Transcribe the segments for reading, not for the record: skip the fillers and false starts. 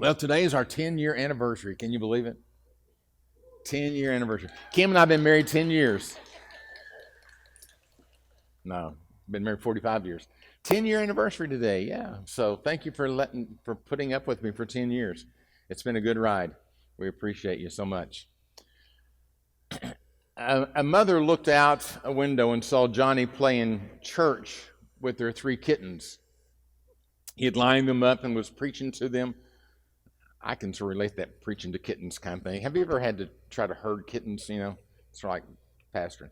Well, today is our 10-year anniversary. Can you believe it? 10-year anniversary. Kim and I have been married 10 years. No, been married 45 years. 10-year anniversary today. Yeah. So thank you for putting up with me for 10 years. It's been a good ride. We appreciate you so much. A mother looked out a window and saw Johnny playing church with their 3 kittens. He had lined them up and was preaching to them. I can sort of relate that preaching to kittens kind of thing. Have you ever had to try to herd kittens? It's like pastoring.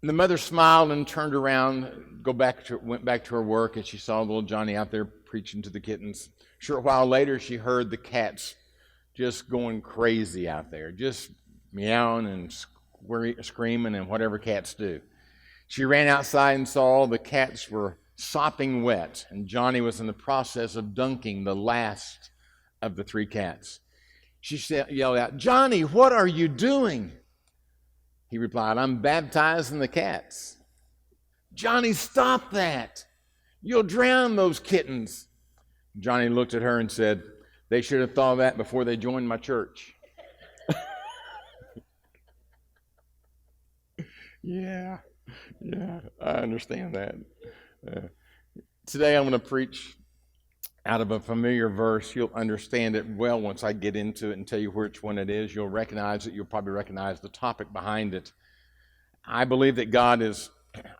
And the mother smiled and turned around, went back to her work, and she saw little Johnny out there preaching to the kittens. A short while later, she heard the cats just going crazy out there, just meowing and screaming and whatever cats do. She ran outside and saw the cats were sopping wet, and Johnny was in the process of dunking the last of the 3 cats. She yelled out, "Johnny, what are you doing?" He replied, "I'm baptizing the cats." "Johnny, stop that. You'll drown those kittens." Johnny looked at her and said, "They should have thought of that before they joined my church." Yeah, I understand that. Today I'm going to preach out of a familiar verse. You'll understand it well once I get into it and tell you which one it is. You'll recognize it. You'll probably recognize the topic behind it. I believe that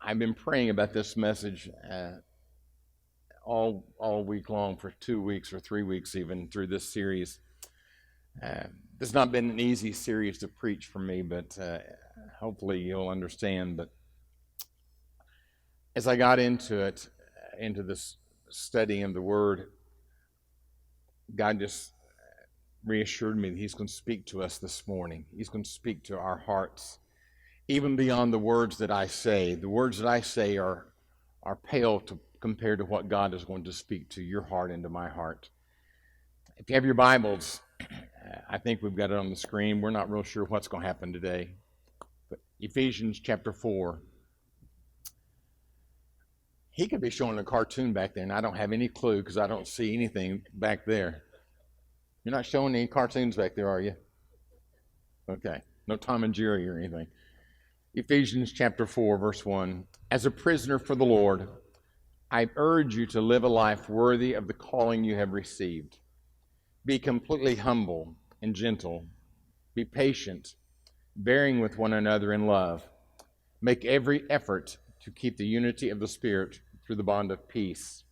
I've been praying about this message all week long for 2 weeks or 3 weeks even through this series. This has not been an easy series to preach for me, but hopefully you'll understand. But as I got into this study of the Word, God just reassured me that He's going to speak to us this morning. He's going to speak to our hearts, even beyond the words that I say. The words that I say are pale compared to what God is going to speak to your heart and to my heart. If you have your Bibles, I think we've got it on the screen. We're not real sure what's going to happen today. But Ephesians chapter 4. He could be showing a cartoon back there, and I don't have any clue because I don't see anything back there. You're not showing any cartoons back there, are you? Okay. No Tom and Jerry or anything. Ephesians chapter 4, verse 1. As a prisoner for the Lord, I urge you to live a life worthy of the calling you have received. Be completely humble and gentle. Be patient, bearing with one another in love. Make every effort to keep the unity of the Spirit through the bond of peace.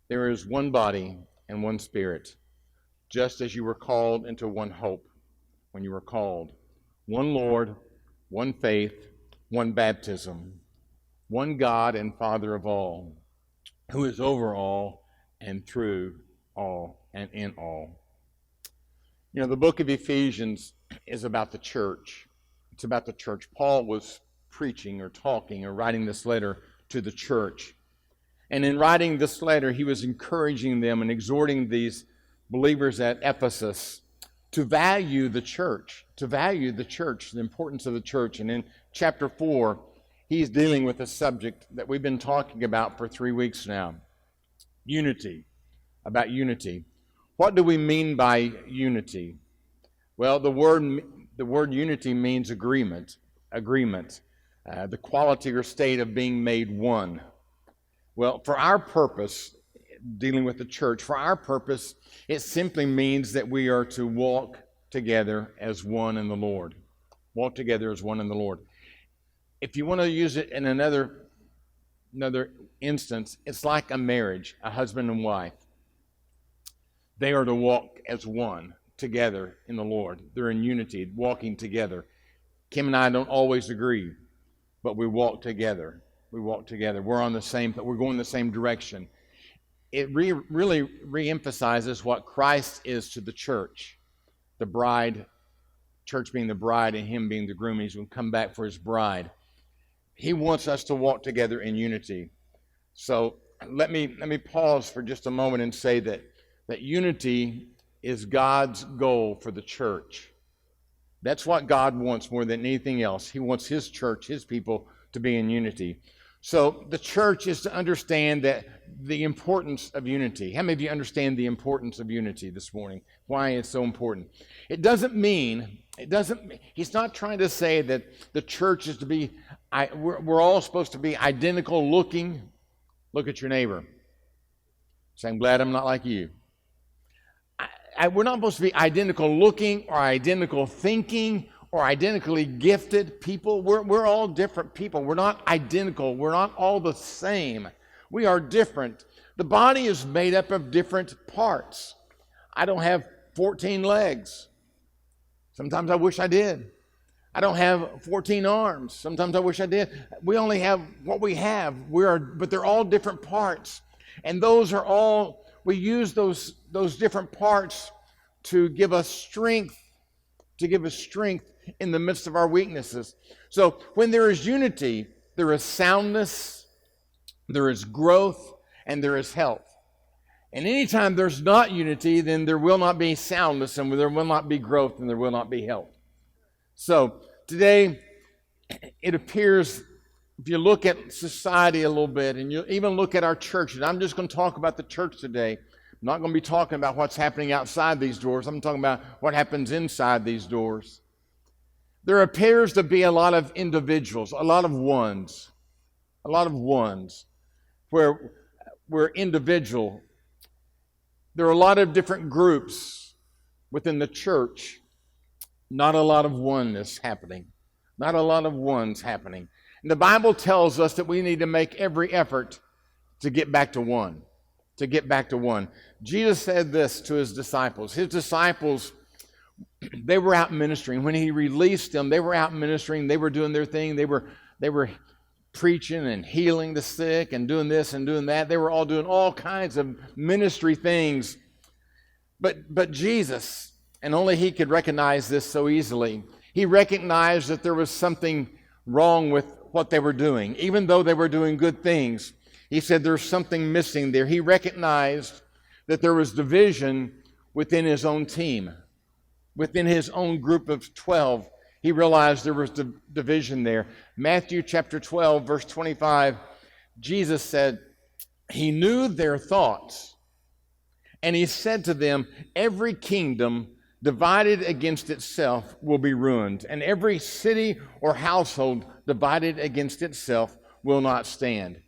There is one body and one Spirit, just as you were called into one hope when you were called. One Lord, one faith, one baptism, one God and Father of all, who is over all and through all and in all. The book of Ephesians is about the church. It's about the church. Paul was preaching or talking or writing this letter to the church. And in writing this letter, he was encouraging them and exhorting these believers at Ephesus to value the church, the importance of the church. And in chapter 4, he's dealing with a subject that we've been talking about for 3 weeks now. Unity. What do we mean by unity? Well, the word unity means agreement, the quality or state of being made one. Well, for our purpose, dealing with the church, it simply means that we are to walk together as one in the Lord. Walk together as one in the Lord. If you want to use it in another instance, it's like a marriage, a husband and wife. They are to walk as one together in the Lord. They're in unity, walking together. Kim and I don't always agree, but we walk together. We're on the same, we're going the same direction. It really reemphasizes what Christ is to the church. The bride, church being the bride and him being the groom. He's going to come back for his bride. He wants us to walk together in unity. So let me pause for just a moment and say that unity is God's goal for the church. That's what God wants more than anything else. He wants his church, his people, to be in unity. So the church is to understand that the importance of unity. How many of you understand the importance of unity this morning? Why it's so important? He's not trying to say that the church is to be, we're all supposed to be identical looking. Look at your neighbor. Say, I'm glad I'm not like you. We're not supposed to be identical looking or identical thinking or identically gifted people. We're all different people. We're not identical. We're not all the same. We are different. The body is made up of different parts. I don't have 14 legs. Sometimes I wish I did. I don't have 14 arms. Sometimes I wish I did. We only have what we have. But they're all different parts. And we use those different parts to give us strength, in the midst of our weaknesses. So when there is unity, there is soundness, there is growth, and there is health. And anytime there's not unity, then there will not be soundness, and there will not be growth, and there will not be health. So today, it appears, if you look at society a little bit, and you even look at our church, and I'm just going to talk about the church today. I'm not going to be talking about what's happening outside these doors. I'm talking about what happens inside these doors. There appears to be a lot of individuals, a lot of ones, where we're individual. There are a lot of different groups within the church, not a lot of oneness happening, not a lot of ones happening. And the Bible tells us that we need to make every effort to get back to one, Jesus said this to his disciples. His disciples, they were out ministering. When he released them, they were out ministering. They were doing their thing. They were preaching and healing the sick and doing this and doing that. They were all doing all kinds of ministry things. But Jesus, and only he could recognize this so easily, he recognized that there was something wrong with what they were doing. Even though they were doing good things, he said there's something missing there. He recognized that there was division within his own team. Within his own group of 12, he realized there was division there. Matthew chapter 12, verse 25, Jesus said, he knew their thoughts, and he said to them, every kingdom divided against itself will be ruined, and every city or household divided against itself will not stand.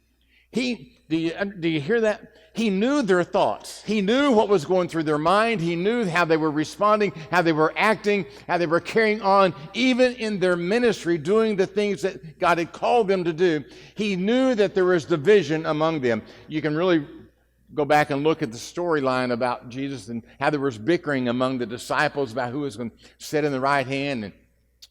Do you hear that? He knew their thoughts. He knew what was going through their mind. He knew how they were responding, how they were acting, how they were carrying on, even in their ministry, doing the things that God had called them to do. He knew that there was division among them. You can really go back and look at the storyline about Jesus and how there was bickering among the disciples about who was going to sit in the right hand and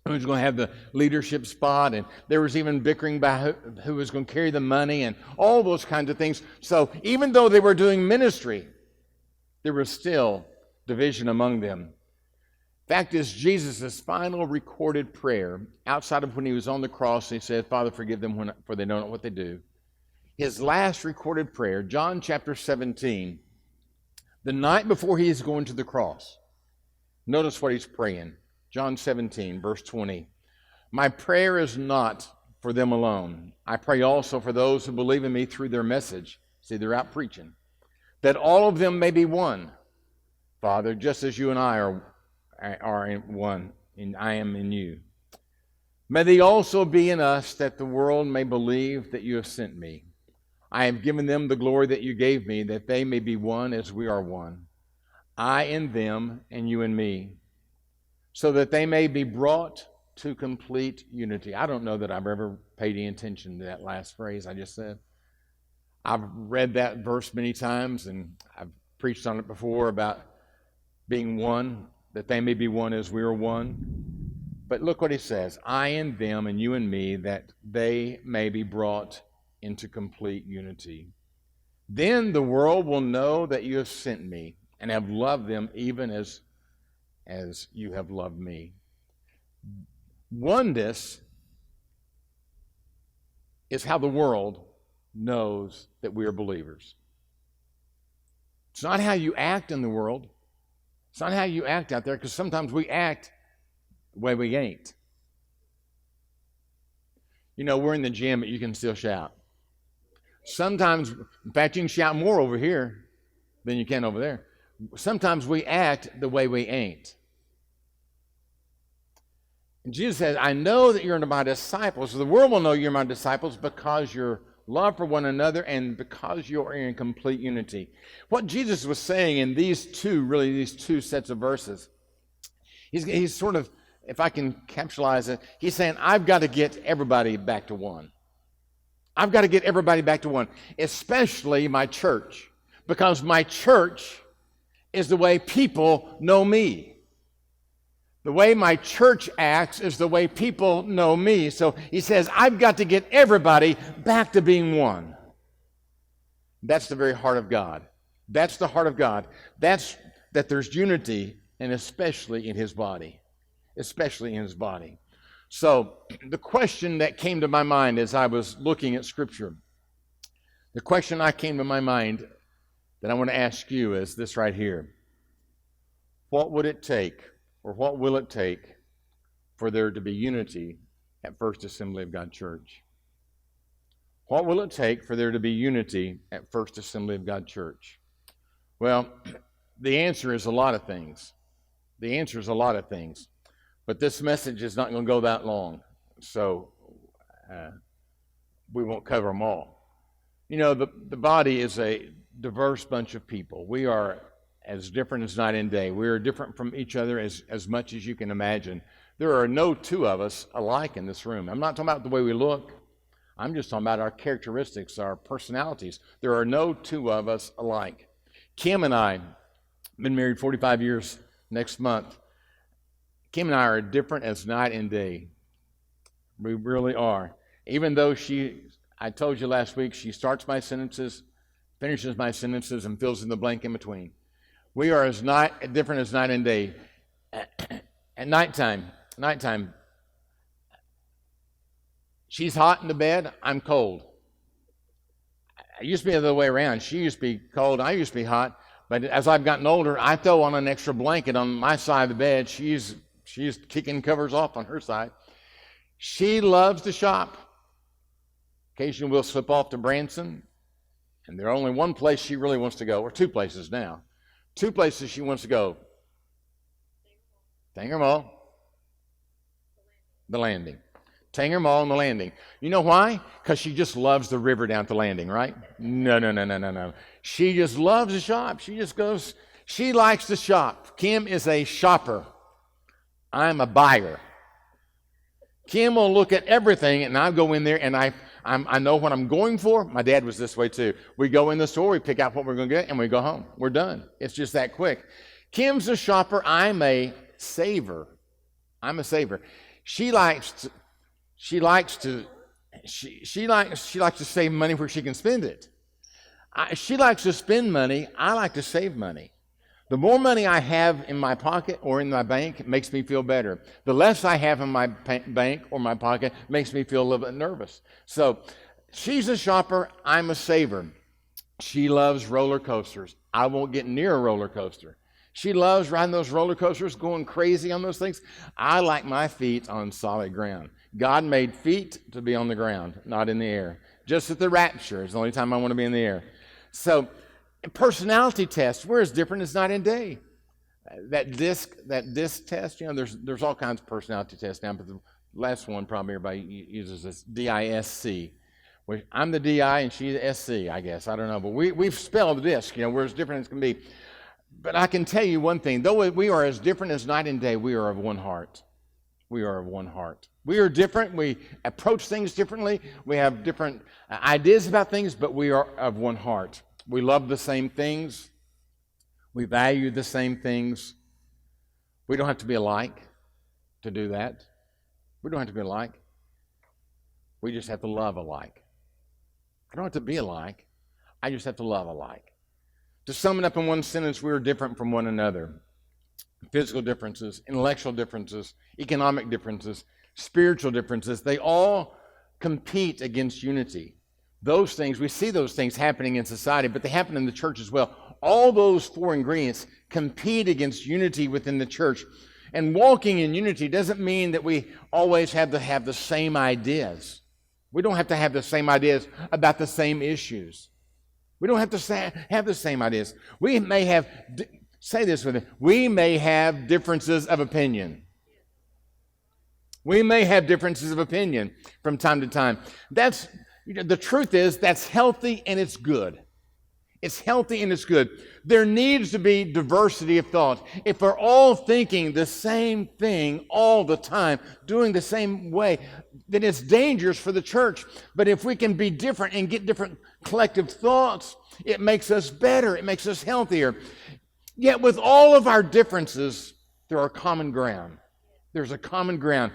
who's going to have the leadership spot, and there was even bickering about who was going to carry the money and all those kinds of things. So even though they were doing ministry, there was still division among them. Fact is, Jesus' final recorded prayer, outside of when he was on the cross, he said, Father, forgive them for they don't know what they do. His last recorded prayer, John chapter 17, the night before he is going to the cross, notice what he's praying. John 17, verse 20. My prayer is not for them alone. I pray also for those who believe in me through their message. See, they're out preaching. That all of them may be one. Father, just as you and I are in one, and I am in you. May they also be in us, that the world may believe that you have sent me. I have given them the glory that you gave me, that they may be one as we are one. I in them, and you in me, so that they may be brought to complete unity. I don't know that I've ever paid any attention to that last phrase I just said. I've read that verse many times, and I've preached on it before about being one, that they may be one as we are one. But look what he says, I in them and you in me, that they may be brought into complete unity. Then the world will know that you have sent me and have loved them even as you have loved me. Oneness is how the world knows that we are believers. It's not how you act in the world. It's not how you act out there, because sometimes we act the way we ain't. You know, we're in the gym, but you can still shout. Sometimes, in fact, you can shout more over here than you can over there. Sometimes we act the way we ain't. And Jesus says, I know that you're my disciples. The world will know you're my disciples because you're love for one another and because you're in complete unity. What Jesus was saying in these two sets of verses, he's sort of, if I can capsulize it, he's saying, I've got to get everybody back to one. I've got to get everybody back to one, especially my church, because my church is the way people know me. The way my church acts is the way people know me. So he says, I've got to get everybody back to being one. That's the very heart of God. That's the heart of God. That's that there's unity, and especially in his body. Especially in his body. So the question that came to my mind as I was looking at Scripture, the question that came to my mind that I want to ask you is this right here. What would it take, or what will it take, for there to be unity at First Assembly of God Church? What will it take for there to be unity at First Assembly of God Church? Well, the answer is a lot of things. The answer is a lot of things. But this message is not going to go that long, so we won't cover them all. You know, the body is a diverse bunch of people. We are as different as night and day. We are different from each other as much as you can imagine. There are no two of us alike in this room. I'm not talking about the way we look. I'm just talking about our characteristics, our personalities. There are no two of us alike. Kim and I have been married 45 years next month. Kim and I are different as night and day. We really are. Even though I told you last week, she starts my sentences, finishes my sentences, and fills in the blank in between. We are as different as night and day. At nighttime, she's hot in the bed, I'm cold. It used to be the other way around. She used to be cold, I used to be hot. But as I've gotten older, I throw on an extra blanket on my side of the bed. She's kicking covers off on her side. She loves to shop. Occasionally we'll slip off to Branson, and there's only one place she really wants to go, or two places now. Two places she wants to go. Tanger Mall, the Landing. Tanger Mall and the Landing. You know why? Because she just loves the river down at the Landing, right? No. She just loves to shop. She likes to shop. Kim is a shopper. I'm a buyer. Kim will look at everything, and I'll go in there, and I know what I'm going for. My dad was this way too. We go in the store, we pick out what we're going to get, and we go home. We're done. It's just that quick. Kim's a shopper. I'm a saver. She likes to save money where she can spend it. She likes to spend money. I like to save money. The more money I have in my pocket or in my bank, it makes me feel better. The less I have in my bank or my pocket makes me feel a little bit nervous. So she's a shopper. I'm a saver. She loves roller coasters. I won't get near a roller coaster. She loves riding those roller coasters, going crazy on those things. I like my feet on solid ground. God made feet to be on the ground, not in the air. Just at the rapture is the only time I want to be in the air. So personality tests, we're as different as night and day. That disc test, you know, there's all kinds of personality tests now, but the last one probably everybody uses this DISC. I'm the DI and she's the SC, I guess. I don't know, but we've spelled the disc, you know, we're as different as can be. But I can tell you one thing, though we are as different as night and day, we are of one heart. We are of one heart. We are different. We approach things differently. We have different ideas about things, but we are of one heart. We love the same things. We value the same things. We don't have to be alike to do that. We don't have to be alike. We just have to love alike. I don't have to be alike. I just have to love alike. To sum it up in one sentence, we are different from one another. Physical differences, intellectual differences, economic differences, spiritual differences, they all compete against unity. Those things, we see those things happening in society, but they happen in the church as well. All those four ingredients compete against unity within the church. And walking in unity doesn't mean that we always have to have the same ideas. We don't have to have the same ideas about the same issues. We don't have to have the same ideas. We may have, say this with me, we may have differences of opinion. We may have differences of opinion from time to time. That's, the truth is, that's healthy and it's good. It's healthy and it's good. There needs to be diversity of thought. If we're all thinking the same thing all the time, doing the same way, then it's dangerous for the church. But if we can be different and get different collective thoughts, it makes us better. It makes us healthier. Yet with all of our differences, there are common ground. There's a common ground.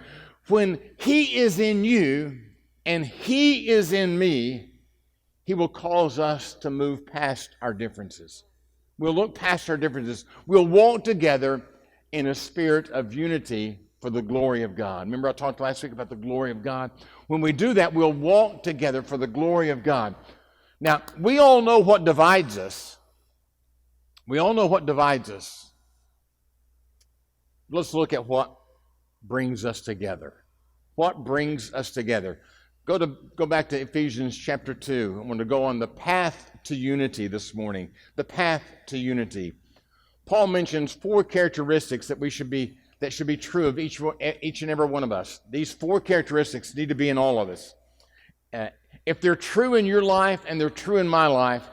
When He is in you and He is in me, He will cause us to move past our differences. We'll look past our differences. We'll walk together in a spirit of unity for the glory of God. Remember I talked last week about the glory of God? When we do that, we'll walk together for the glory of God. Now, we all know what divides us. We all know what divides us. Let's look at what brings us together. What brings us together? Go back to Ephesians chapter 2. I want to go on the path to unity this morning. The path to unity. Paul mentions 4 characteristics that should be true of each and every one of us. These 4 characteristics need to be in all of us. If they're true in your life and they're true in my life,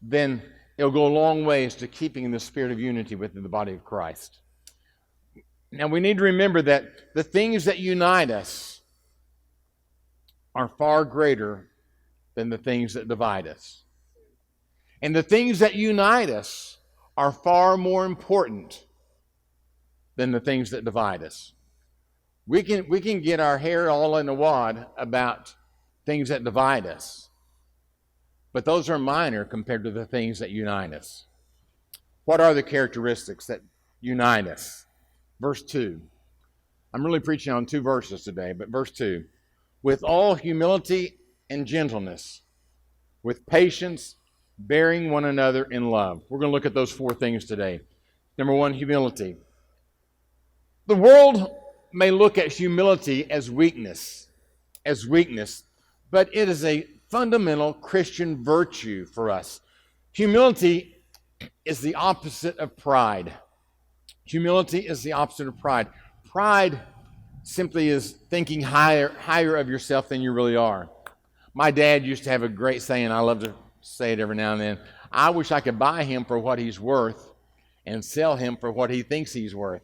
then it'll go a long ways to keeping the spirit of unity within the body of Christ. Now we need to remember that the things that unite us are far greater than the things that divide us. And the things that unite us are far more important than the things that divide us. We can get our hair all in a wad about things that divide us, but those are minor compared to the things that unite us. What are the characteristics that unite us? Verse 2. I'm really preaching on 2 verses today, but verse 2. With all humility and gentleness, with patience, bearing one another in love. We're going to look at those 4 things today. Number 1, humility. The world may look at humility as weakness, but it is a fundamental Christian virtue for us. Humility is the opposite of pride. Humility is the opposite of pride. Pride simply is thinking higher of yourself than you really are. My dad used to have a great saying. I love to say it every now and then. I wish I could buy him for what he's worth and sell him for what he thinks he's worth.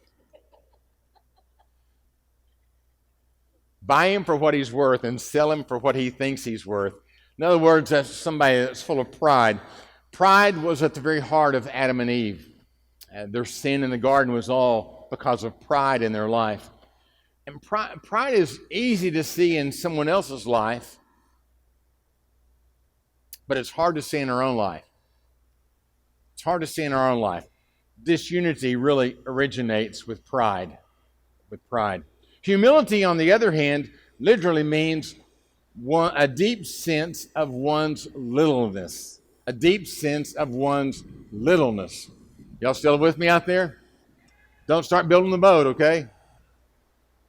Buy him for what he's worth and sell him for what he thinks he's worth. In other words, that's somebody that's full of pride. Pride was at the very heart of Adam and Eve. Their sin in the garden was all because of pride in their life. And pride is easy to see in someone else's life, but it's hard to see in our own life. It's hard to see in our own life. Disunity really originates with pride. Humility, on the other hand, literally means a deep sense of one's littleness. A deep sense of one's littleness. Y'all still with me out there? Don't start building the boat, okay?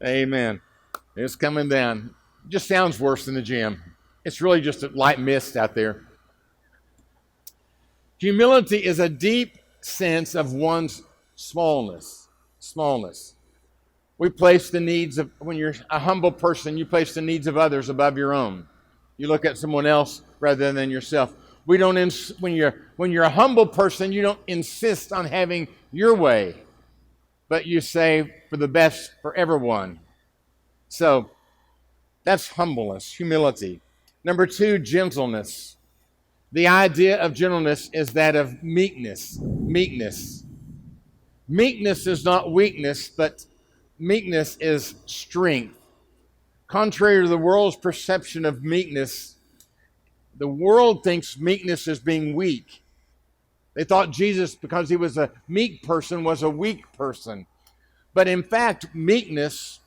Amen. It's coming down. It just sounds worse than the gym. It's really just a light mist out there. Humility is a deep sense of one's smallness. We place the needs of, when you're a humble person, you place the needs of others above your own. You look at someone else rather than yourself. When you're a humble person, you don't insist on having your way, but you say for the best for everyone. So that's humbleness, humility. Number 2, gentleness. The idea of gentleness is that of meekness. Meekness is not weakness, but meekness is strength. Contrary to the world's perception of meekness, the world thinks meekness is being weak. They thought Jesus, because he was a meek person, was a weak person. But in fact, meekness,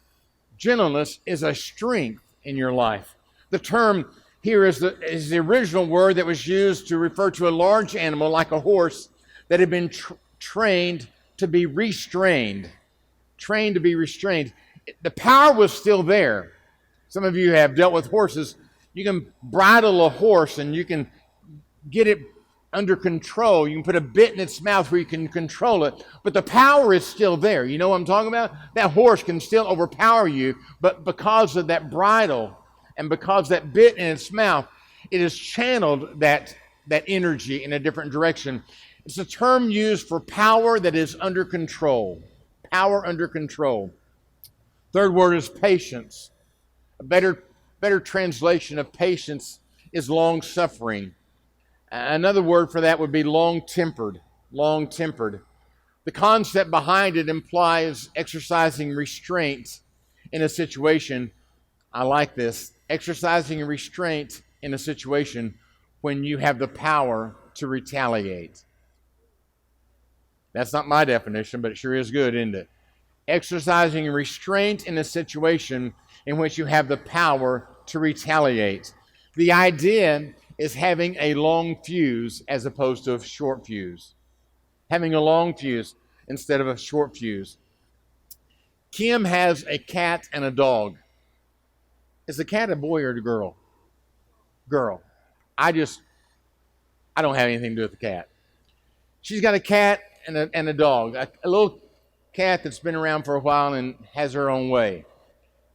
gentleness, is a strength in your life. The term here is the original word that was used to refer to a large animal like a horse that had been trained to be restrained. The power was still there. Some of you have dealt with horses. bridle a horse and you can get it under control. You can put a bit in its mouth where you can control it, but the power is still there. You know what I'm talking about? That horse can still overpower you, but because of that bridle and because that bit in its mouth, it has channeled that energy in a different direction. It's a term used for power that is under control. Power under control. Third word is patience. A better translation of patience is long-suffering. Another word for that would be long-tempered. Long-tempered. The concept behind it implies exercising restraint in a situation. I like this. Exercising restraint in a situation when you have the power to retaliate. That's not my definition, but it sure is good, isn't it? Exercising restraint in a situation in which you have the power to retaliate. The idea is having a long fuse as opposed to a short fuse. Having a long fuse instead of a short fuse. Kim has a cat and a dog. Is the cat a boy or a girl? Girl. I don't have anything to do with the cat. She's got a cat and a dog. A little cat that's been around for a while and has her own way.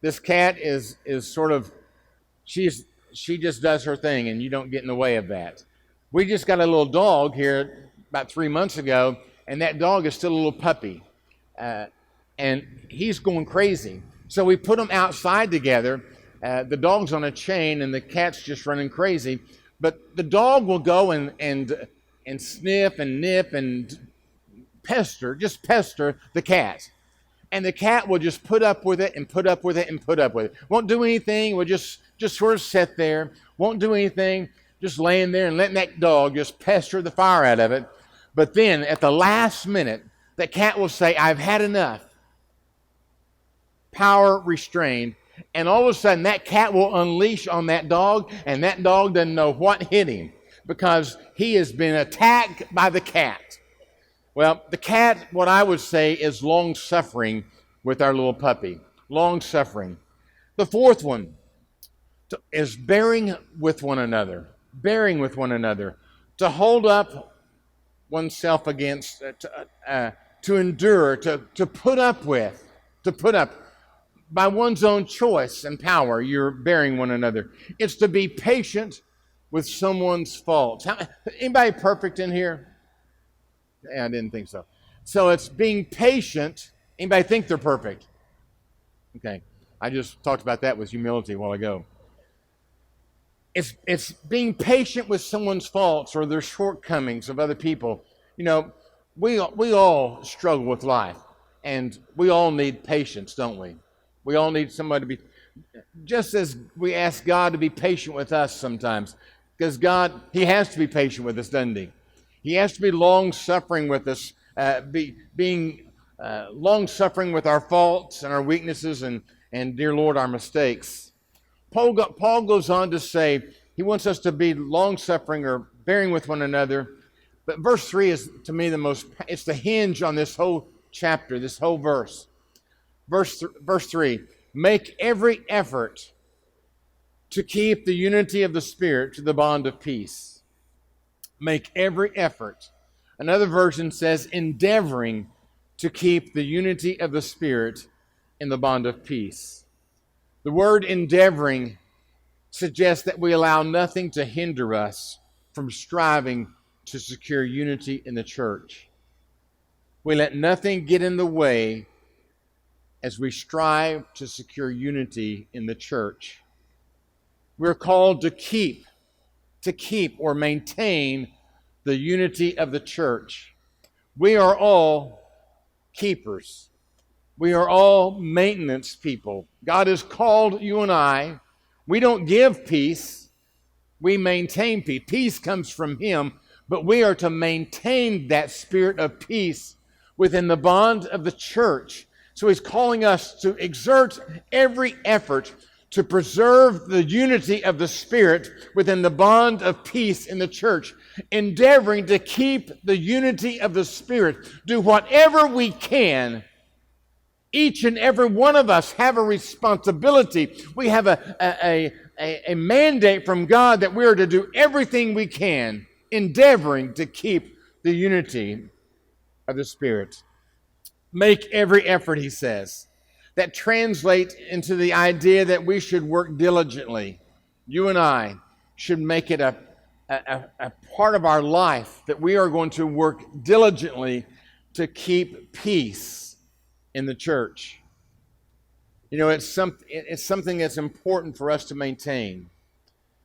This cat is sort of, she just does her thing and you don't get in the way of that. We just got a little dog here about 3 months ago, and that dog is still a little puppy. And he's going crazy. So we put them outside together. The dog's on a chain and the cat's just running crazy. But the dog will go and sniff and nip and pester the cat. And the cat will just put up with it and put up with it and put up with it. Won't do anything, will just sort of sit there, won't do anything, just laying there and letting that dog just pester the fire out of it. But then at the last minute, that cat will say, I've had enough. Power restrained. And all of a sudden, that cat will unleash on that dog, and that dog doesn't know what hit him because he has been attacked by the cat. Well, the cat, what I would say, is long-suffering with our little puppy. Long-suffering. The fourth one is bearing with one another. Bearing with one another. To hold up oneself against, to endure, to put up with, to put up. By one's own choice and power, you're bearing one another. It's to be patient with someone's faults. Anybody perfect in here? Yeah, I didn't think so. So it's being patient. Anybody think they're perfect? Okay. I just talked about that with humility a while ago. It's being patient with someone's faults or their shortcomings of other people. You know, we all struggle with life, and we all need patience, don't we? We all need somebody to be, just as we ask God to be patient with us sometimes, because God, He has to be patient with us, doesn't He? He has to be long-suffering with us, being long-suffering with our faults and our weaknesses and dear Lord, our mistakes. Paul goes on to say he wants us to be long-suffering or bearing with one another. But verse 3 is, to me, it's the hinge on this whole chapter, this whole verse. Verse 3, make every effort to keep the unity of the Spirit to the bond of peace. Make every effort. Another version says, endeavoring to keep the unity of the Spirit in the bond of peace. The word endeavoring suggests that we allow nothing to hinder us from striving to secure unity in the church. We let nothing get in the way as we strive to secure unity in the church. We're called to keep or maintain the unity of the church. We are all keepers. We are all maintenance people. God has called you and I. We don't give peace. We maintain peace. Peace comes from Him, but we are to maintain that spirit of peace within the bond of the church. So He's calling us to exert every effort to preserve the unity of the Spirit within the bond of peace in the church, endeavoring to keep the unity of the Spirit. Do whatever we can Each and every one of us have a responsibility. We have a mandate from God that we are to do everything we can, endeavoring to keep the unity of the Spirit. Make every effort, he says. That translates into the idea that we should work diligently. You and I should make it a part of our life that we are going to work diligently to keep peace in the church. You know, it's something that's important for us to maintain.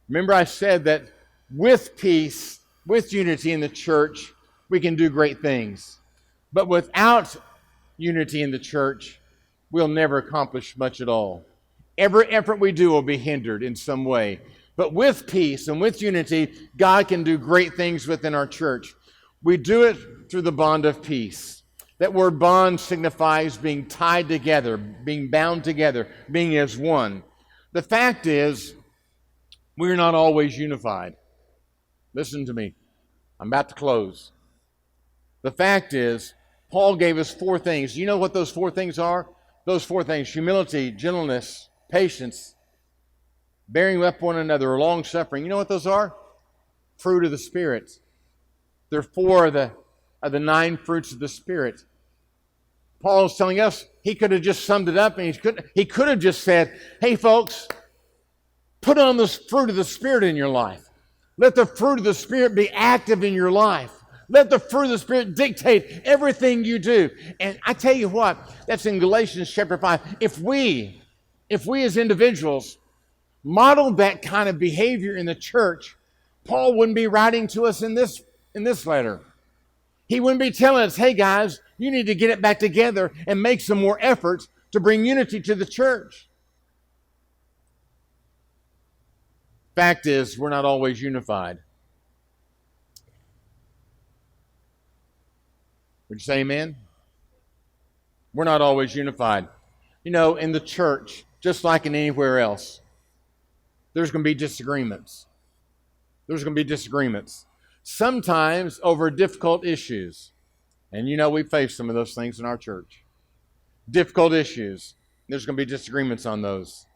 Remember, I said that with peace, with unity in the church, we can do great things. But without unity in the church, we'll never accomplish much at all. Every effort we do will be hindered in some way. But with peace and with unity, God can do great things within our church. We do it through the bond of peace. That word bond signifies being tied together, being bound together, being as one. The fact is, we're not always unified. Listen to me. I'm about to close. The fact is, Paul gave us 4 things. You know what those 4 things are? Those 4 things: humility, gentleness, patience, bearing up one another, or long-suffering. You know what those are? Fruit of the Spirit. They're 4 of the 9 fruits of the Spirit. Paul is telling us he could have just summed it up, and he could have just said, hey folks, put on the fruit of the Spirit in your life. Let the fruit of the Spirit be active in your life. Let the fruit of the Spirit dictate everything you do. And I tell you what, that's in Galatians chapter 5. If we as individuals modeled that kind of behavior in the church, Paul wouldn't be writing to us in this letter. He wouldn't be telling us, hey guys, you need to get it back together and make some more efforts to bring unity to the church. Fact is, we're not always unified. Would you say amen? We're not always unified. You know, in the church, just like in anywhere else, there's going to be disagreements. There's going to be disagreements. Sometimes over difficult issues. And you know, we face some of those things in our church. Difficult issues. There's going to be disagreements on those.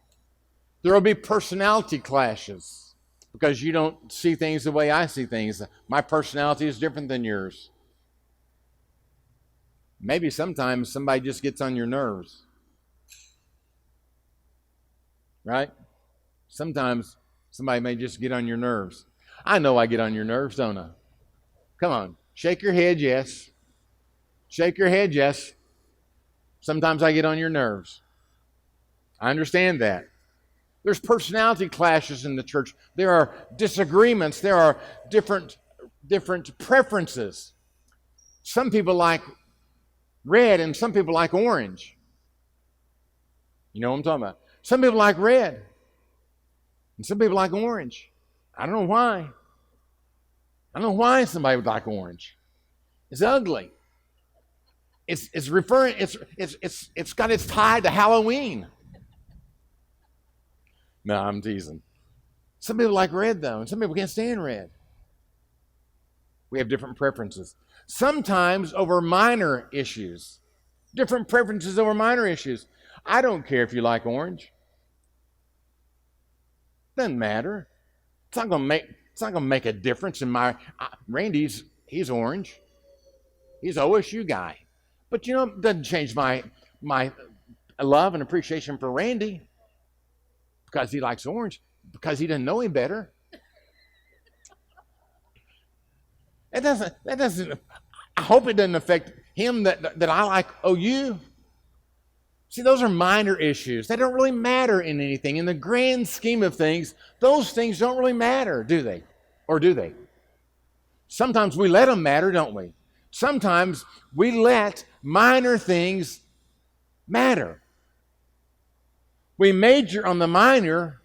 There will be personality clashes because you don't see things the way I see things. My personality is different than yours. Maybe sometimes somebody just gets on your nerves. Right? Sometimes somebody may just get on your nerves. I know I get on your nerves, don't I? Come on. Shake your head, yes. Shake your head, yes. Sometimes I get on your nerves. I understand that. There's personality clashes in the church. There are disagreements. There are different preferences. Some people like red and some people like orange. You know what I'm talking about? Some people like red and some people like orange. I don't know why. I don't know why somebody would like orange. It's ugly. It's got its tie to Halloween. No, I'm teasing. Some people like red though, and some people can't stand red. We have different preferences. Sometimes over minor issues. Different preferences over minor issues. I don't care if you like orange. Doesn't matter. It's not going to make a difference in my... Randy's, he's orange. He's an OSU guy. But you know, it doesn't change my love and appreciation for Randy because he likes orange, because he doesn't know him better. That doesn't, I hope it doesn't affect him that I like OU. See, those are minor issues. They don't really matter in anything. In the grand scheme of things, those things don't really matter, do they? Or do they? Sometimes we let them matter, don't we? Sometimes we let minor things matter. We major on the minor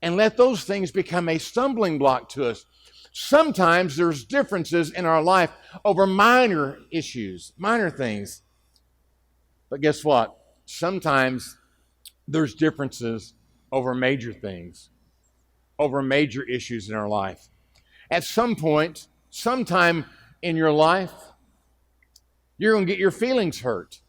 and let those things become a stumbling block to us. Sometimes there's differences in our life over minor issues, minor things. But guess what? Sometimes there's differences over major things, over major issues in our life. At some point, sometime in your life, you're going to get your feelings hurt.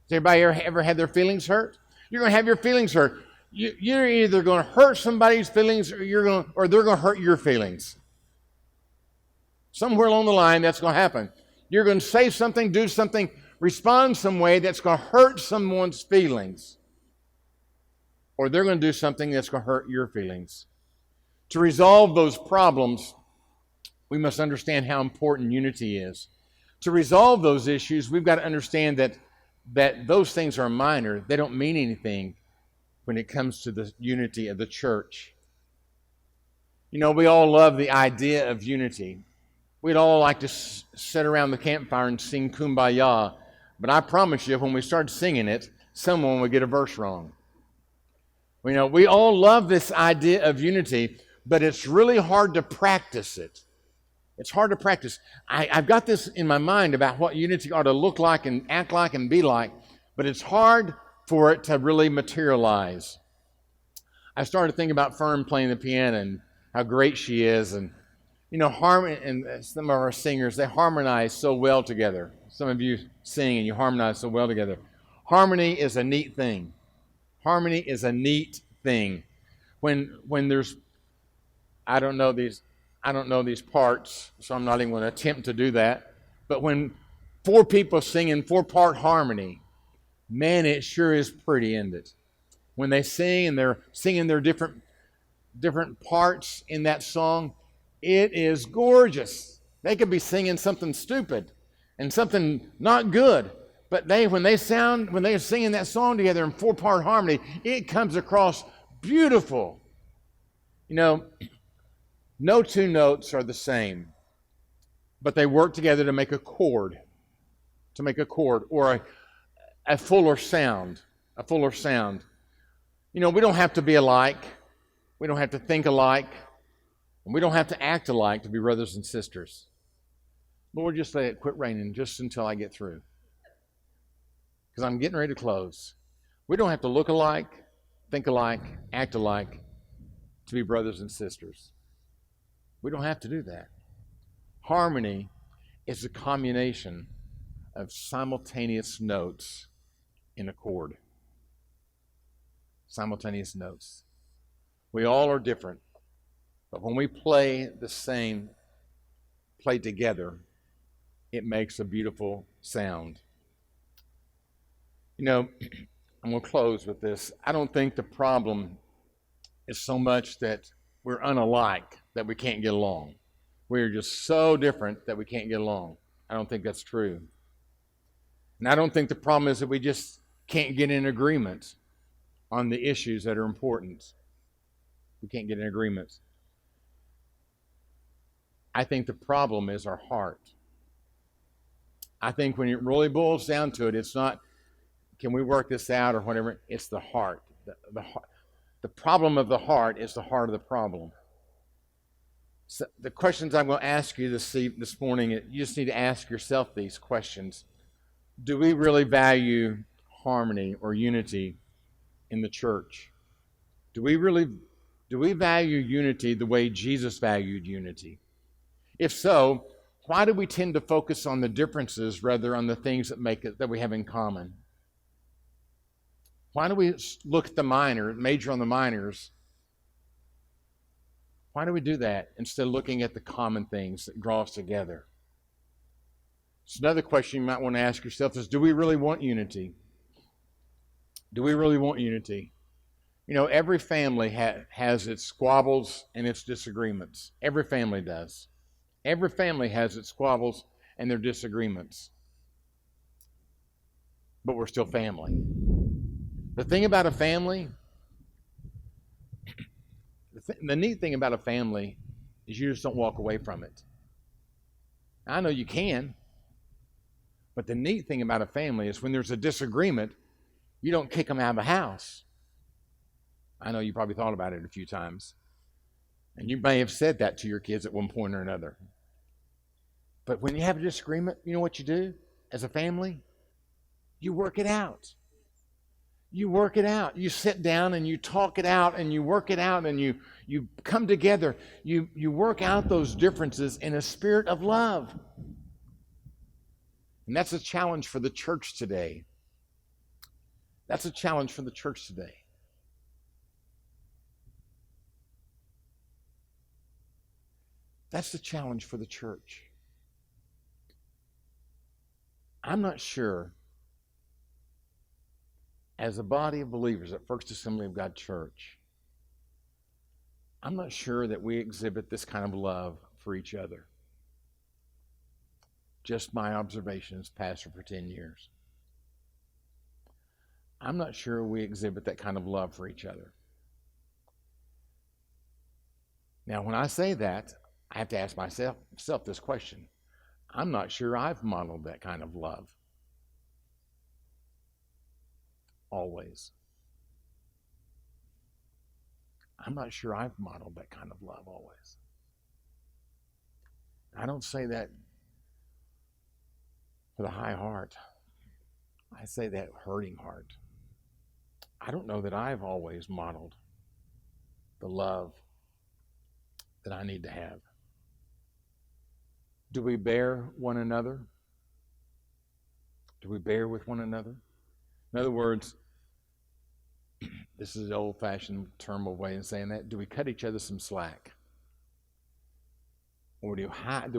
Has everybody ever had their feelings hurt? You're going to have your feelings hurt. You're either going to hurt somebody's feelings or they're going to hurt your feelings. Somewhere along the line, that's going to happen. You're going to say something, do something, respond some way that's going to hurt someone's feelings. Or they're going to do something that's going to hurt your feelings. To resolve those problems, we must understand how important unity is. To resolve those issues, we've got to understand that those things are minor. They don't mean anything when it comes to the unity of the church. You know, we all love the idea of unity. We'd all like to sit around the campfire and sing Kumbaya, but I promise you, when we start singing it, someone would get a verse wrong. You know, we all love this idea of unity, but it's really hard to practice it. It's hard to practice. I've got this in my mind about what unity ought to look like and act like and be like, but it's hard for it to really materialize. I started thinking about Fern playing the piano and how great she is, and you know, and some of our singers, they harmonize so well together. Some of you sing and you harmonize so well together. Harmony is a neat thing. Harmony is a neat thing. When there's, I don't know these parts, so I'm not even going to attempt to do that. But when four people sing in four-part harmony, man, it sure is pretty, isn't it? When they sing and they're singing their different parts in that song, it is gorgeous. They could be singing something stupid and something not good, but when they're singing that song together in four-part harmony, it comes across beautiful. You know, no two notes are the same, but they work together to make a chord, or a fuller sound. You know, we don't have to be alike. We don't have to think alike. And we don't have to act alike to be brothers and sisters. Lord, just let it quit raining just until I get through. Because I'm getting ready to close. We don't have to look alike, think alike, act alike to be brothers and sisters. We don't have to do that. Harmony is a combination of simultaneous notes in a chord. Simultaneous notes. We all are different. But when we play together, it makes a beautiful sound. You know, I'm going to close with this. I don't think the problem is so much that we're unalike, that we can't get along. We're just so different that we can't get along. I don't think that's true. And I don't think the problem is that we just can't get in agreement on the issues that are important. We can't get in agreement. I think the problem is our heart. I think when it really boils down to it, it's not, can we work this out or whatever? It's the heart. The problem of the heart is the heart of the problem. So the questions I'm going to ask you this morning, you just need to ask yourself these questions. Do we really value harmony or unity in the church? Do we value unity the way Jesus valued unity? If so, why do we tend to focus on the differences rather on the things that we have in common? Why do we look at major on the minors? Why do we do that instead of looking at the common things that draw us together? So another question you might want to ask yourself is, do we really want unity? Do we really want unity? You know, every family has its squabbles and its disagreements. Every family does. Every family has its squabbles and their disagreements. But we're still family. The thing about a family, the neat thing about a family is you just don't walk away from it. I know you can, but the neat thing about a family is when there's a disagreement, you don't kick them out of the house. I know you probably thought about it a few times. And you may have said that to your kids at one point or another. But when you have a disagreement, you know what you do as a family? You work it out. You work it out. You sit down and you talk it out and you work it out and you come together. You work out those differences in a spirit of love. And that's a challenge for the church today. That's a challenge for the church today. That's the challenge for the church. I'm not sure, as a body of believers at First Assembly of God Church, I'm not sure that we exhibit this kind of love for each other. Just my observation as pastor for 10 years. I'm not sure we exhibit that kind of love for each other. Now, when I say that, I have to ask myself this question. I'm not sure I've modeled that kind of love. Always. I'm not sure I've modeled that kind of love always. I don't say that with a high heart. I say that hurting heart. I don't know that I've always modeled the love that I need to have. Do we bear one another? Do we bear with one another? In other words, this is the old-fashioned term of way of saying that. Do we cut each other some slack? Or do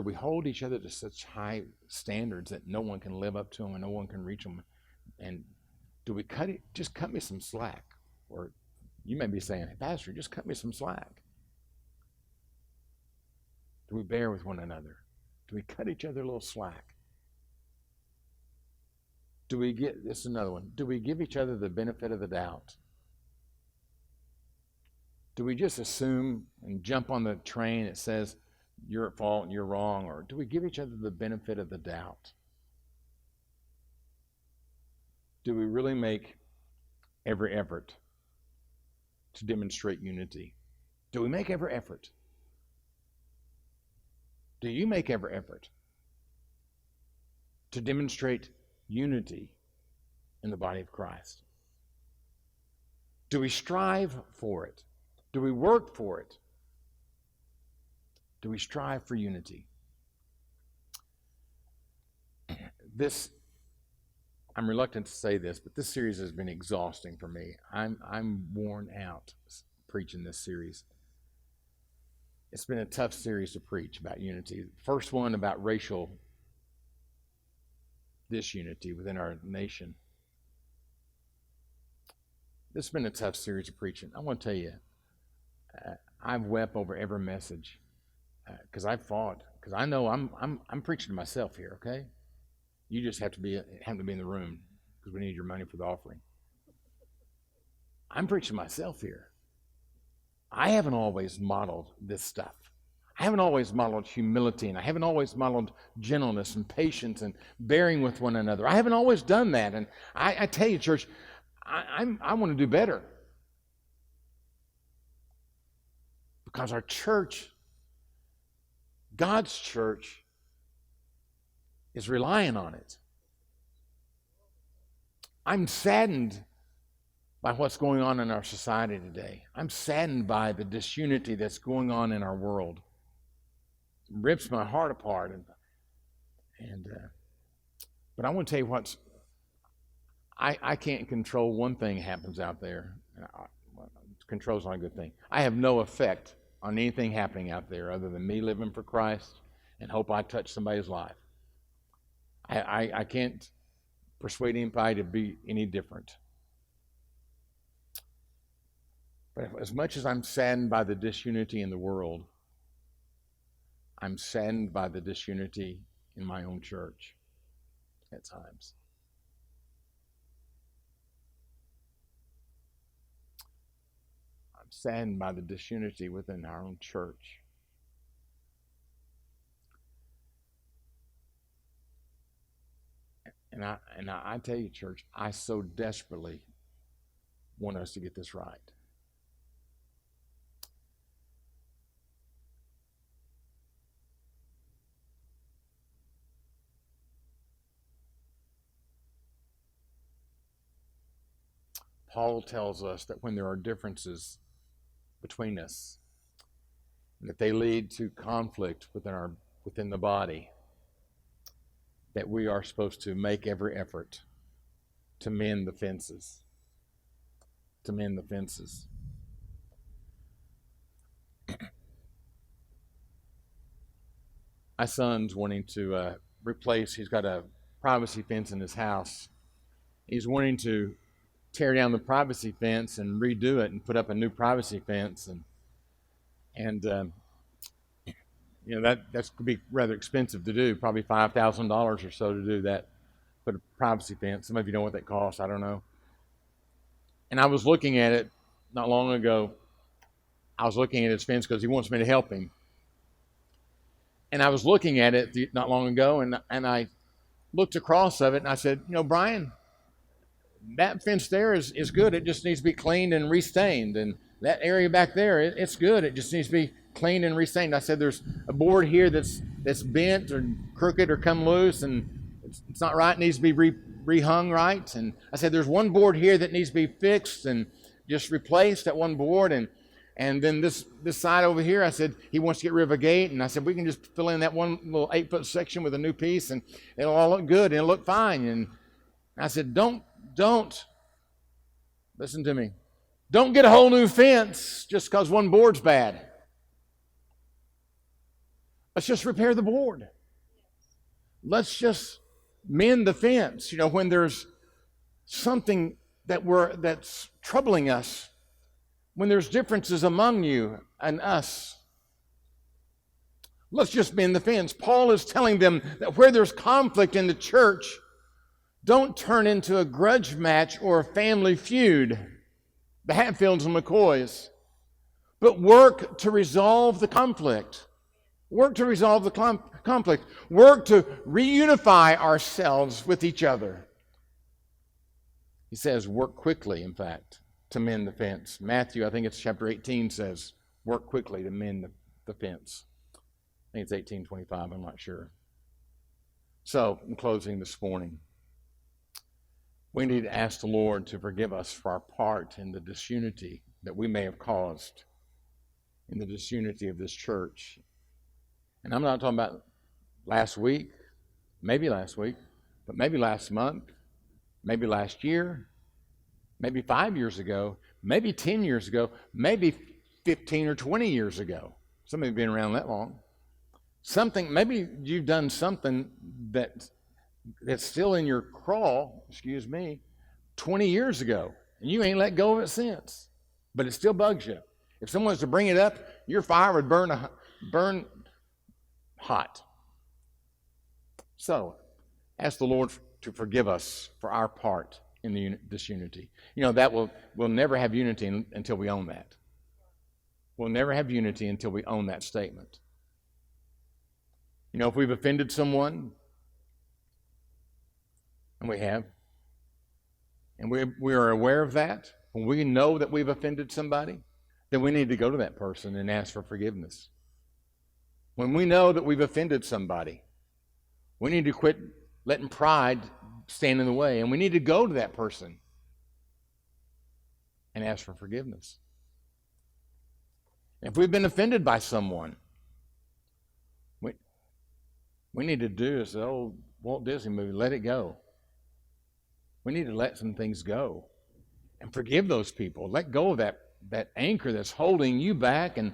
we hold each other to such high standards that no one can live up to them and no one can reach them? And do we just cut me some slack? Or you may be saying, hey, Pastor, just cut me some slack. Do we bear with one another? Do we cut each other a little slack? This is another one. Do we give each other the benefit of the doubt? Do we just assume and jump on the train that says you're at fault and you're wrong? Or do we give each other the benefit of the doubt? Do we really make every effort to demonstrate unity? Do we make every effort? Do you make every effort to demonstrate unity in the body of Christ? Do we strive for it? Do we work for it? Do we strive for unity? I'm reluctant to say this, but this series has been exhausting for me. I'm worn out preaching this series. It's been a tough series to preach about unity. First one about racial disunity within our nation. This has been a tough series of preaching. I want to tell you, I've wept over every message because I've fought. Because I know I'm preaching to myself here. Okay, you just happen to be in the room because we need your money for the offering. I'm preaching to myself here. I haven't always modeled this stuff. I haven't always modeled humility, and I haven't always modeled gentleness and patience and bearing with one another. I haven't always done that, and I tell you, church, I want to do better. Because our church, God's church, is relying on it. I'm saddened by what's going on in our society today. I'm saddened by the disunity that's going on in our world. It rips my heart apart. But I want to tell you I can't control one thing happens out there. Control's not a good thing. I have no effect on anything happening out there other than me living for Christ and hope I touch somebody's life. I can't persuade anybody to be any different. But as much as I'm saddened by the disunity in the world, I'm saddened by the disunity in my own church at times. I'm saddened by the disunity within our own church. And I tell you, church, I so desperately want us to get this right. Paul tells us that when there are differences between us, that they lead to conflict within the body, that we are supposed to make every effort to mend the fences. to mend the fences. My son's wanting to he's got a privacy fence in his house. He's wanting to tear down the privacy fence and redo it and put up a new privacy fence. And that's could be rather expensive to do, probably $5,000 or so to do that, put a privacy fence. Some of you know what that costs, I don't know. And I was looking at it not long ago. I was looking at his fence because he wants me to help him. And I was looking at it not long ago, and I looked across of it, and I said, Brian, that fence there is good. It just needs to be cleaned and restained. And that area back there, it's good. It just needs to be cleaned and restained. I said, there's a board here that's bent or crooked or come loose, and it's not right. It needs to be rehung right. And I said, there's one board here that needs to be fixed and just replaced, that one board. And then this side over here, I said, he wants to get rid of a gate. And I said, we can just fill in that one little 8-foot section with a new piece, and it'll all look good, and it'll look fine. And I said, don't, listen to me. Don't get a whole new fence just because one board's bad. Let's just repair the board. Let's just mend the fence. When there's something that's troubling us, when there's differences among you and us, let's just mend the fence. Paul is telling them that where there's conflict in the church, don't turn into a grudge match or a family feud, the Hatfields and McCoys, but work to resolve the conflict. Work to resolve the conflict. Work to reunify ourselves with each other. He says, work quickly, in fact, to mend the fence. Matthew, I think it's chapter 18, says, work quickly to mend the fence. I think it's 18:25, I'm not sure. So, in closing this morning, we need to ask the Lord to forgive us for our part in the disunity that we may have caused, in the disunity of this church. And I'm not talking about last week, maybe last week, but maybe last month, maybe last year, maybe 5 years ago, maybe 10 years ago, maybe 15 or 20 years ago. Some of you have been around that long. Maybe you've done something that's still in your crawl, 20 years ago, and you ain't let go of it since, but it still bugs you. If someone was to bring it up, your fire would burn hot. So, ask the Lord to forgive us for our part in this unity. That we'll never have unity until we own that. We'll never have unity until we own that statement. If we've offended someone, and we have, and we are aware of that, when we know that we've offended somebody, then we need to go to that person and ask for forgiveness. When we know that we've offended somebody, we need to quit letting pride stand in the way, and we need to go to that person and ask for forgiveness. If we've been offended by someone, we need to do as the old Walt Disney movie, let it go. We need to let some things go and forgive those people. Let go of that anchor that's holding you back and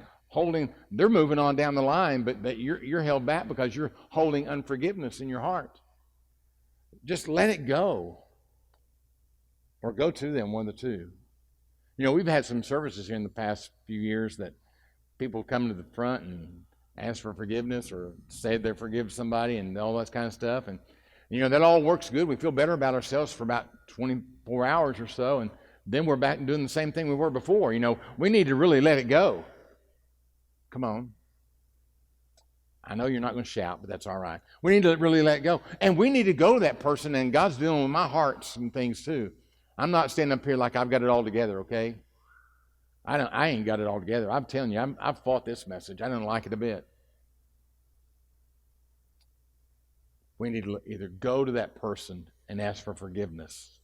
they're moving on down the line, but you're held back because you're holding unforgiveness in your heart. Just let it go. Or go to them, one of the two. We've had some services here in the past few years that people come to the front and ask for forgiveness or say they forgive somebody and all that kind of stuff. And, that all works good. We feel better about ourselves for about 24 hours or so. And then we're back and doing the same thing we were before. We need to really let it go. Come on. I know you're not going to shout, but that's all right. We need to really let it go. And we need to go to that person, and God's dealing with my heart some things too. I'm not standing up here like I've got it all together, okay? I ain't got it all together. I'm telling you, I've fought this message. I don't like it a bit. We need to either go to that person and ask for forgiveness,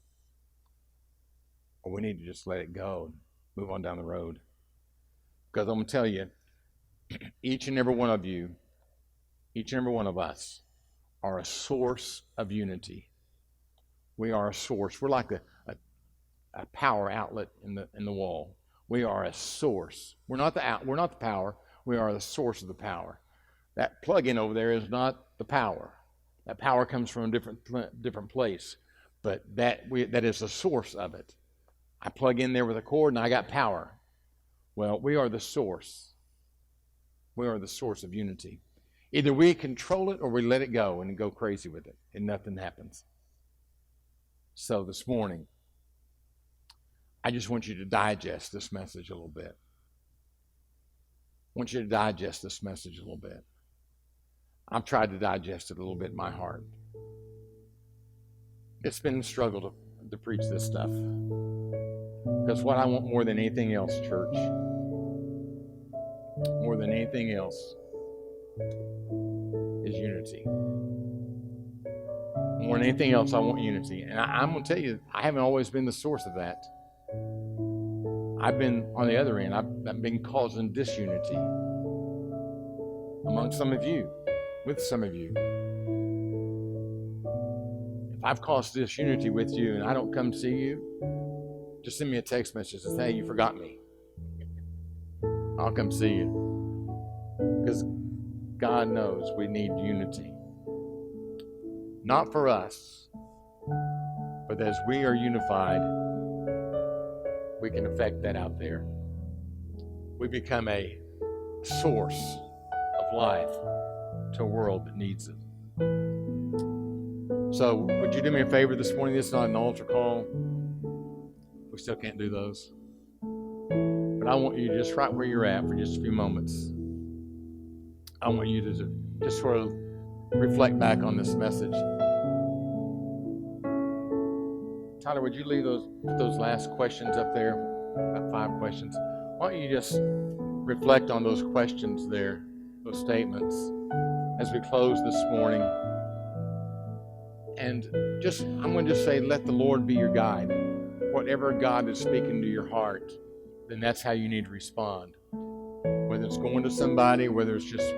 or we need to just let it go and move on down the road. Because I'm going to tell you, each and every one of you, each and every one of us are a source of unity. We are a source. We're like a power outlet in the wall. We are a source. We're not the power. We are the source of the power. That plug-in over there is not the power. That power comes from a different place, but that is the source of it. I plug in there with a cord and I got power. Well, we are the source. We are the source of unity. Either we control it or we let it go and go crazy with it, and nothing happens. So this morning, I just want you to digest this message a little bit. I want you to digest this message a little bit. I've tried to digest it a little bit in my heart. It's been a struggle to preach this stuff. Because what I want more than anything else, church, more than anything else, is unity. More than anything else, I want unity. And I'm going to tell you, I haven't always been the source of that. I've been on the other end. I've been causing disunity among some of you, with some of you. If I've caused disunity with you and I don't come see you, just send me a text message and say, hey, you forgot me. I'll come see you. Because God knows we need unity. Not for us, but as we are unified, we can affect that out there. We become a source of life to a world that needs it. So, would you do me a favor this morning? This is not an altar call. We still can't do those. But I want you just right where you're at for just a few moments. I want you to just sort of reflect back on this message. Tyler, would you leave those last questions up there? About 5 questions. Why don't you just reflect on those questions there, those statements, as we close this morning. And I'm going to just say, let the Lord be your guide. Whatever God is speaking to your heart, then that's how you need to respond. Whether it's going to somebody, whether it's just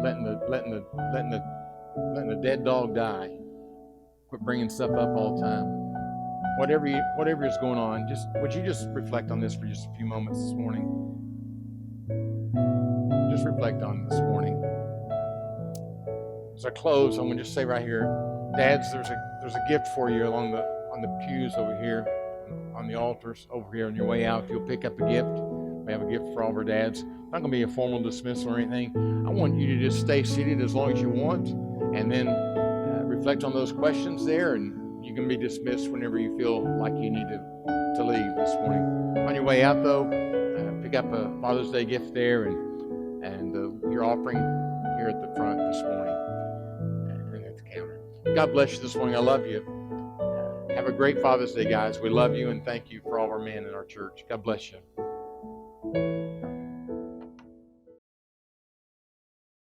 letting the dead dog die. Quit bringing stuff up all the time. Whatever is going on, would you just reflect on this for just a few moments this morning? Just reflect on it this morning. As I close, I'm going to just say right here, dads, there's a gift for you on the pews over here, on the altars over here on your way out. If you'll pick up a gift, we have a gift for all of our dads. It's not going to be a formal dismissal or anything. I want you to just stay seated as long as you want, and then reflect on those questions there, and you can be dismissed whenever you feel like you need to leave this morning. On your way out, though, pick up a Father's Day gift there and your offering here at the front this morning and at the counter. God bless you this morning. I love you. Have a great Father's Day, guys. We love you and thank you for all of our men in our church. God bless you.